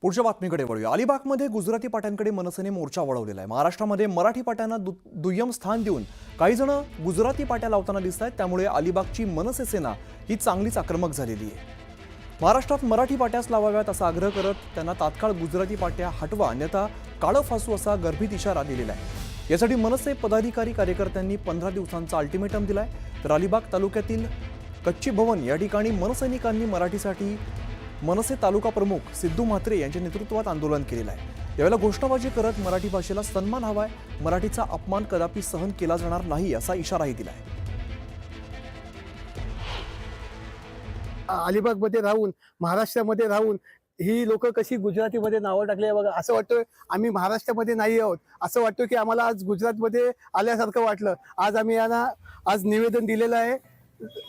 पुढच्या बातमीकडे वळूया। अलिबागमध्ये गुजराती पाट्यांकडे मनसेने मोर्चा वळवलेला आहे। महाराष्ट्रामध्ये मराठी पाट्यांना दुय्यम स्थान देऊन काही जण गुजराती पाट्या लावताना दिसत आहेत। त्यामुळे अलिबागची मनसे सेना ही चांगलीच आक्रमक झालेली आहे। महाराष्ट्रात मराठी पाट्याच लावाव्यात असा आग्रह करत त्यांना तात्काळ गुजराती पाट्या हटवा अन्यथा काळं फासू असा गर्भित इशारा दिलेला आहे। यासाठी मनसे पदाधिकारी कार्यकर्त्यांनी 15 दिवसांचा अल्टिमेटम दिलाय। तर अलिबाग तालुक्यातील कच्ची भवन या ठिकाणी मनसैनिकांनी मराठीसाठी मनसे तालुका प्रमुख सिद्धू म्हात्रे यांच्या नेतृत्वात आंदोलन केलेलं आहे। यावेळेला घोषणाबाजी करत मराठी भाषेला सन्मान हवाय, मराठीचा अपमान कदापि सहन केला जाणार नाही असा इशाराही दिलाय। अलिबागमध्ये राहून महाराष्ट्रामध्ये राहून ही लोक कशी गुजरातीमध्ये नावं टाकली बघा। असं वाटतं आम्ही महाराष्ट्रामध्ये नाही आहोत, असं वाटतं की आम्हाला आज गुजरातमध्ये आल्यासारखं वाटलं। आज आम्ही यांना आज निवेदन दिलेलं आहे।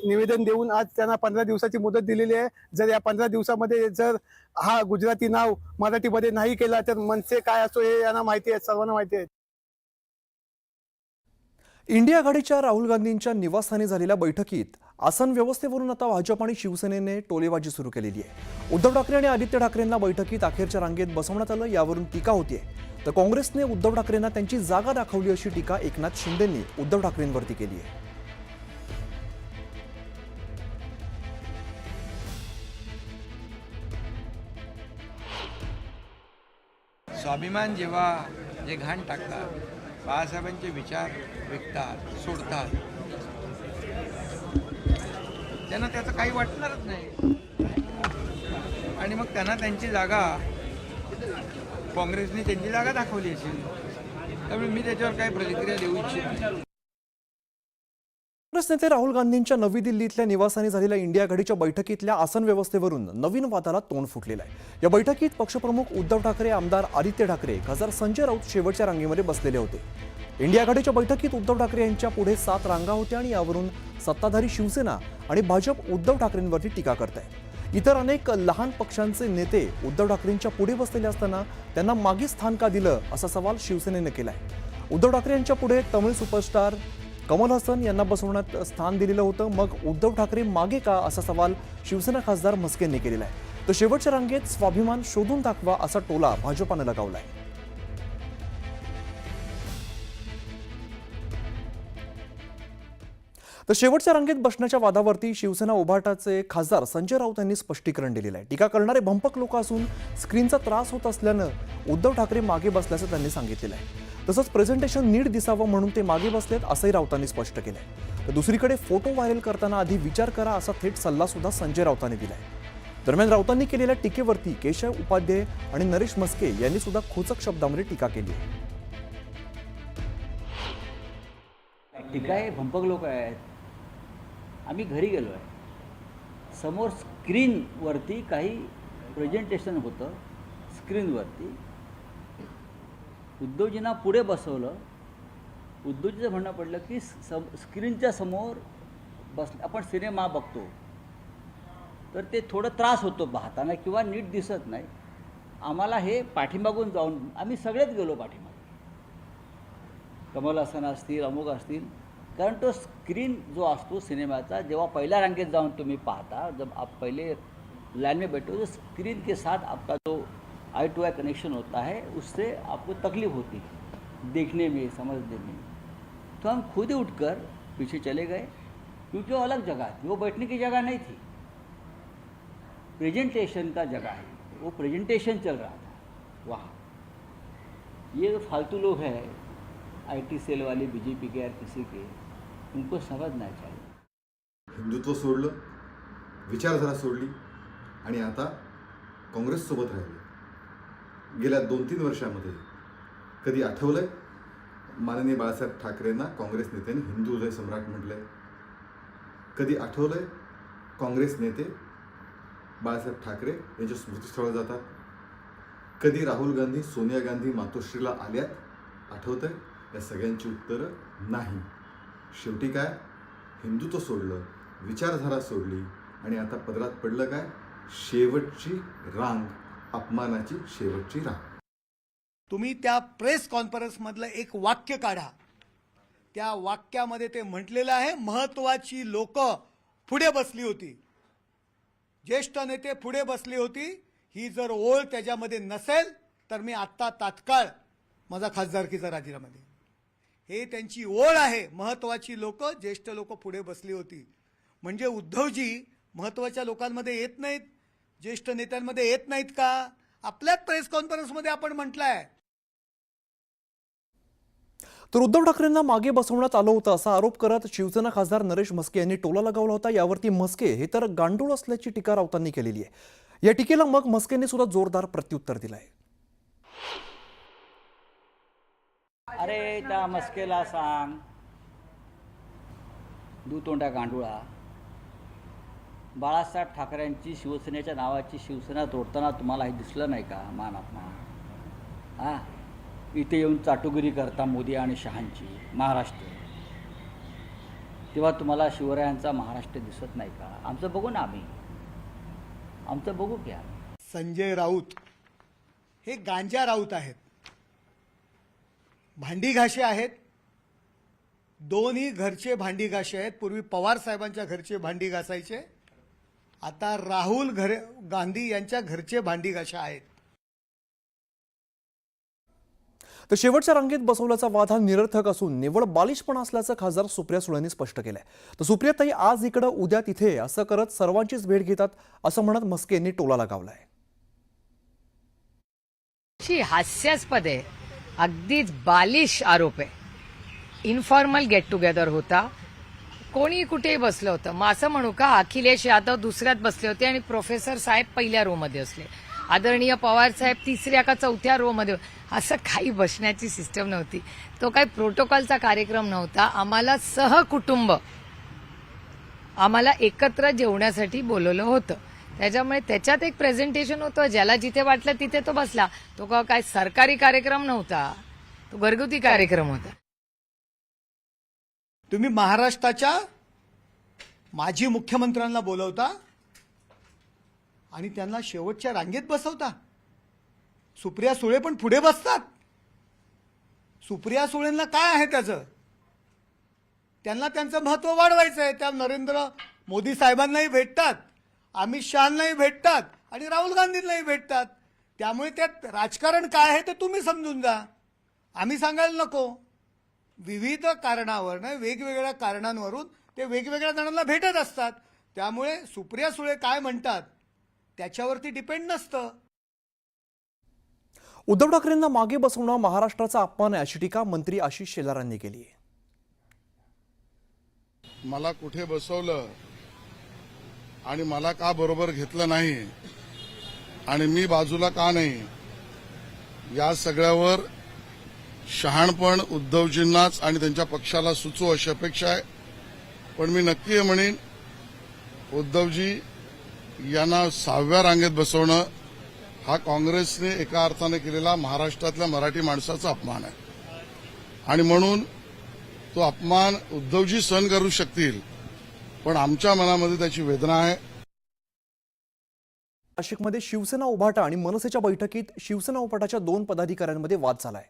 निवेदन देऊन आज त्यांना 15 दिवसाची मुदत दिलेली आहे। जर या 15 दिवसामध्ये जर हा गुजराती नाव मराठीमध्ये नाही केला तर मनसे काय असो हे यांना माहिती आहे, सर्वांना माहिती आहे। इंडिया आघाडीच्या राहुल गांधींच्या निवासस्थानी झालेल्या बैठकीत आसन व्यवस्थेवरून आता भाजप आणि शिवसेनेने टोलेबाजी सुरू केलेली आहे। उद्धव ठाकरे आणि आदित्य ठाकरेंना बैठकीत अखेरच्या रांगेत बसवण्यात आलं, यावरून टीका होतीये। तर काँग्रेसने उद्धव ठाकरेंना त्यांची जागा दाखवली अशी टीका एकनाथ शिंदेंनी उद्धव ठाकरेंवरती केली आहे। स्वाभिमान जेव्हा जे घाण टाकतात, बाळासाहेबांचे विचार विकतात, सोडतात, त्यांना त्याचं काही वाटणारच नाही। आणि मग त्यांना त्यांची जागा काँग्रेसने त्यांची जागा दाखवली असेल, त्यामुळे मी त्याच्यावर काही प्रतिक्रिया देऊ इच्छित नाही। काँग्रेस नेते राहुल गांधींच्या नवी दिल्लीतल्या निवासाने झालेल्या इंडिया आघाडीच्या बैठकीतल्या आसन व्यवस्थेवरून नवीन वादाला तोंड फुटलेलं आहे। या बैठकीत पक्षप्रमुख उद्धव ठाकरे, आमदार आदित्य ठाकरे, खासदार संजय राऊत शेवटच्या रांगेमध्ये बसलेले होते। इंडिया आघाडीच्या बैठकीत उद्धव ठाकरे यांच्या पुढे 7 रांगा होत्या आणि यावरून सत्ताधारी शिवसेना आणि भाजप उद्धव ठाकरेंवरती टीका करत आहे। इतर अनेक लहान पक्षांचे नेते उद्धव ठाकरेंच्या पुढे बसलेले असताना त्यांना मागे स्थान का दिलं असा सवाल शिवसेनेने केलाय। उद्धव ठाकरे यांच्या पुढे तमिळ सुपरस्टार कमल हसन यांना बसवण्यात स्थान दिलेलं होतं, मग उद्धव ठाकरे मागे का असा सवाल शिवसेना खासदार म्हस्केंनी केलेला आहे। तर शेवटच्या रांगेत स्वाभिमान शोधून दाखवा असा टोला भाजपाने लगावलाय। तर शेवटच्या रांगेत बसण्याच्या वादावरती शिवसेना उभाटाचे खासदार संजय राऊत यांनी स्पष्टीकरण दिलेलं आहे। टीका करणारे भंपक लोक असून स्क्रीनचा त्रास होत असल्यानं उद्धव ठाकरे मागे बसल्याचं त्यांनी सांगितलेलं आहे। तसंच प्रेझेंटेशन नीट दिसावं म्हणून ते मागे बसलेत असंही राऊतांनी स्पष्ट केलंय। तर दुसरीकडे फोटो व्हायरल करताना आधी विचार करा असा थेट सल्ला सुद्धा संजय राऊतांनी दिलाय। दरम्यान राऊतांनी केलेल्या टीकेवरती केशव उपाध्याय आणि नरेश म्हस्के यांनी सुद्धा खोचक शब्दांमध्ये टीका केली आहे। टीका हे भंपक लोक आहेत। आम्ही घरी गेलो आहे, समोर स्क्रीनवरती काही प्रेझेंटेशन होतं, स्क्रीनवरती उद्धवजींना पुढे बसवलं। उद्धवजीचं म्हणणं पडलं की स्क्रीनच्या समोर आपण सिनेमा बघतो तर ते थोडं त्रास होतो पाहताना किंवा नीट दिसत नाही। आम्हाला हे पाठीमागून जाऊन आम्ही सगळेच गेलो पाठीमागे, कमल हसन असतील, अमुक असतील, कारण तो स्क्रीन जो असतो सिनेमाचा जेव्हा पहिल्या रांगेत जाऊन तुम्ही पाहता, जब आप पहले लाइन में बैठे हो तो स्क्रीन के साथ आपका जो आई टू आई कनेक्शन होता है उससे आपको तकलीफ होती है देखने में, समझने में। तो हम खुद ही उठकर पीछे चले गए क्योंकि वो अलग जगह थी, वो बैठने की जगह नहीं थी, प्रेजेंटेशन का जगह है, वो प्रेजेंटेशन चल रहा था वहाँ। ये जो फालतू लोग हैं आईटी सेल वाले, बीजेपी के या किसी के, उनको समझना चाहिए। हिंदुत्व सोडलं, विचारधारा सोडली आणि आता काँग्रेससोबत राहिले। गेल्या 2-3 वर्षामध्ये कधी आठवलंय माननीय बाळासाहेब ठाकरेंना काँग्रेस नेत्यांनी हिंदू हृदय सम्राट म्हटलंय? कधी आठवलंय काँग्रेस नेते बाळासाहेब ठाकरे यांच्या स्मृतीस्थळावर जातात? कधी राहुल गांधी सोनिया गांधी मातोश्रीला आल्यात आठवतंय? या सगळ्यांची उत्तरं नाही। शेवटी काय, हिंदुत्व सोडलं, विचारधारा सोडली आणि आता पदरात पडलं काय? शेवटची रांग, अपमानाची शेवटची रांग। तुम्ही त्या प्रेस कॉन्फरन्स मधलं एक वाक्य काढा, त्या वाक्यामध्ये ते म्हटलेलं आहे महत्त्वाची लोक पुढे बसली होती, ज्येष्ठ नेते पुढे बसली होती, ही जर ओळ त्याच्यामध्ये नसेल तर मी आत्ता तात्काळ माझा खासदारकीचा राजीनामा देईन. हे त्यांची ओळ आहे. महत्वाची लोक, ज्येष्ठ लोक पुढे बसली होती. म्हणजे उद्धवजी महत्वाच्या लोकांमध्ये येत नाहीत, ज्येष्ठ नेत्यांमध्ये येत नाहीत का? आपल्याच प्रेस कॉन्फरन्समध्ये आपण म्हटलंय. तर उद्धव ठाकरेंना मागे बसवण्यात आलं होतं असा आरोप करत शिवसेना खासदार नरेश म्हस्के यांनी टोला लगावला होता. यावरती म्हस्के हे तर गांडूळ असल्याची टीका राऊतांनी केलेली आहे. या टीकेला मग म्हस्केंनी सुद्धा जोरदार प्रत्युत्तर दिलंय. अरे त्या मस्केला सांग, दुतोंड्या गांडुळा, बाळासाहेब ठाकरेंची शिवसेनेच्या नावाची शिवसेना तोडताना तुम्हाला हे दिसलं नाही का? मान अपमान. हां, इथे येऊन चाटुगिरी करता मोदी आणि शहांची महाराष्ट्र, तेव्हा तुम्हाला शिवरायांचा महाराष्ट्र दिसत नाही का? आमचं बघू ना, आमचं बघू क्या. संजय राऊत हे गांजा राऊत आहेत, भांडी घाशे आहेत. दोन्ही घरचे भांडी घाशे आहेत. पूर्वी पवार साहेबांच्या घरचे भांडी घासायचे, आता राहुल गांधी यांच्या घरचे भांडी घाशे आहेत. तर शेवटच्या रांगेत बसवल्याचा वाद हा निरर्थक असून निव्वळ बालिशपणा असल्याचं खासदार सुप्रिया सुळेंनी स्पष्ट केलंय. तर सुप्रियाताई आज इकडं उद्या तिथे असं करत सर्वांचीच भेट घेतात असं म्हणत म्हस्के यांनी टोला लगावलाय. हास्यास्पद आहे, अगदीच बालिश आरोप आहे. इन्फॉर्मल गेट टुगेदर होता, कोणी कुठेही बसलं होतं. मग असं म्हणू का अखिलेश यादव दुसऱ्यात बसले होते आणि प्रोफेसर साहेब पहिल्या रो मध्ये असले, आदरणीय पवार साहेब तिसऱ्या का चौथ्या रो मध्ये? असं काही बसण्याची सिस्टम नव्हती. तो काही प्रोटोकॉलचा कार्यक्रम नव्हता. आम्हाला सहकुटुंब आम्हाला एकत्र जेवण्यासाठी बोलवलं होतं. त्याच्यामुळे त्याच्यात एक प्रेझेंटेशन होतं, ज्याला जिथे वाटलं तिथे तो बसला. तो काय सरकारी कार्यक्रम नव्हता, तो घरगुती कार्यक्रम होता. तुम्ही महाराष्ट्राच्या माजी मुख्यमंत्र्यांना बोलवता आणि त्यांना शेवटच्या रांगेत बसवता. सुप्रिया सुळे पण पुढे बसतात. सुप्रिया सुळेंना काय आहे त्याचं? त्यांना त्यांचं महत्व वाढवायचं आहे. त्या नरेंद्र मोदी साहेबांनाही भेटतात, अमित शहांनाही भेटतात आणि राहुल गांधींनाही भेटतात. त्यामुळे त्यात राजकारण काय आहे ते तुम्ही समजून जा, आम्ही सांगायला नको. विविध कारणावर वेगवेगळ्या कारणांवरून ते वेगवेगळ्या जणांना भेटत असतात. त्यामुळे सुप्रिया सुळे काय म्हणतात त्याच्यावरती डिपेंड नसतं. उद्धव ठाकरेंना मागे बसवणं महाराष्ट्राचा अपमान आहे अशी टीका मंत्री आशिष शेलारांनी केली आहे. मला कुठे बसवलं आणि मला का बरोबर घेतलं नाही आणि मी बाजूला का नाही, या सगळ्यावर शहाणपण उद्धवजींनाच आणि त्यांच्या पक्षाला सुचो अशी अपेक्षा आहे. पण मी नक्की हे म्हणेन, उद्धवजी यांना 6व्या रांगेत बसवणं हा काँग्रेसने एका अर्थाने केलेला महाराष्ट्रातल्या मराठी माणसाचा अपमान आहे. आणि म्हणून तो अपमान उद्धवजी सहन करू शकतील, पण आमच्या मनामध्ये त्याची वेदना आहे. नाशिकमध्ये शिवसेना उभाटा आणि मनसेच्या बैठकीत शिवसेना उभाटाच्या 2 पदाधिकाऱ्यांमध्ये वाद झालाय.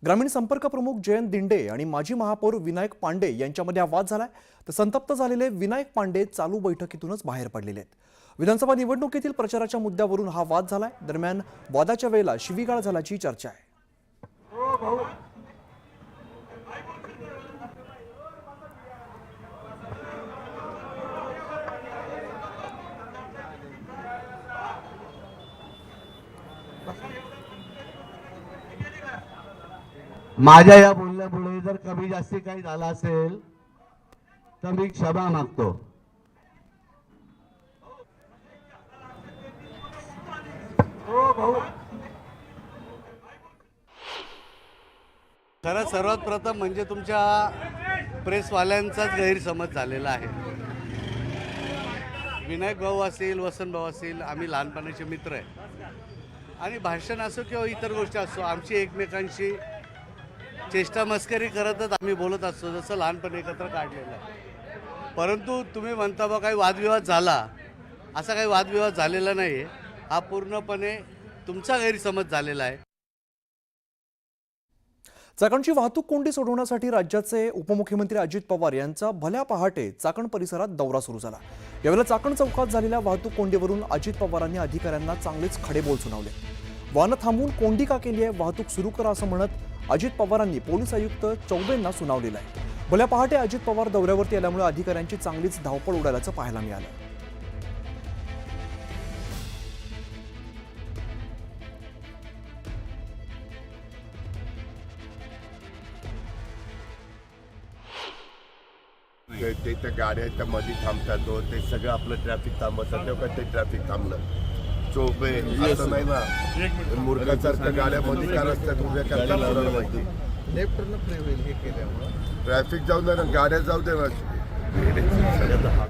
ग्रामीण संपर्क प्रमुख जयंत दिंडे आणि माजी महापौर विनायक पांडे यांच्यामध्ये हा वाद झालाय. तर संतप्त झालेले विनायक पांडे चालू बैठकीतूनच बाहेर पडलेले आहेत. विधानसभा निवडणुकीतील प्रचाराच्या मुद्द्यावरून हा वाद झालाय. दरम्यान वादाच्या वेळेला शिवीगाळ झाल्याची चर्चा आहे. माझ्या या बोलण्यामुळे जर कमी जास्ती काही झालं असेल तर मी क्षमा मागतो. खरं सर्वात प्रथम म्हणजे तुमच्या प्रेसवाल्यांचाच गैरसमज झालेला आहे. विनायक भाऊ असतील, वसंत भाऊ असतील, आम्ही लहानपणाचे मित्र आहे आणि भाषण असो किंवा इतर गोष्टी असो, आमची एकमेकांशी चेष्टा मस्करी करतच आम्ही बोलत असतो, जसं लहानपणी एकत्र काढलेलं आहे. परंतु तुम्ही म्हणता बा काही वादविवाद झाला, असा काही वादविवाद झालेला नाही. हा पूर्णपणे तुमचा गैरसमज झालेला आहे. चाकणची वाहतूक कोंडी सोडवण्यासाठी राज्याचे उपमुख्यमंत्री अजित पवार यांचा भल्या पहाटे चाकण परिसरात दौरा सुरू झाला। यावेळेला चाकण चौकात झालेल्या वाहतूक कोंडीवरून अजित पवारांनी अधिकाऱ्यांना चांगलेच खडेबोल सुनावले। वाहनं थांबवून कोंडी का केली आहे, वाहतूक सुरू करा असं म्हणत अजित पवारांनी पोलीस आयुक्त चौबेंना सुनावलेलं आहे। भल्या पहाटे अजित पवार दौऱ्यावरती आल्यामुळे अधिकाऱ्यांची चांगलीच धावपळ उडाल्याचं पाहायला मिळालं। ते त्या गाड्या त्या मध्ये थांबतात ते सगळं आपलं ट्रॅफिक थांबवतात तेव्हा ते ट्रॅफिक थांबलं चोपे असं नाही ना मूर्खासारख्या गाड्यामध्ये काय रस्त्यात उभ्या करतात माहिती लेफ्टनं फ्री होईल हे केल्यामुळं ट्रॅफिक जाऊ दे ना गाड्या जाऊ दे ना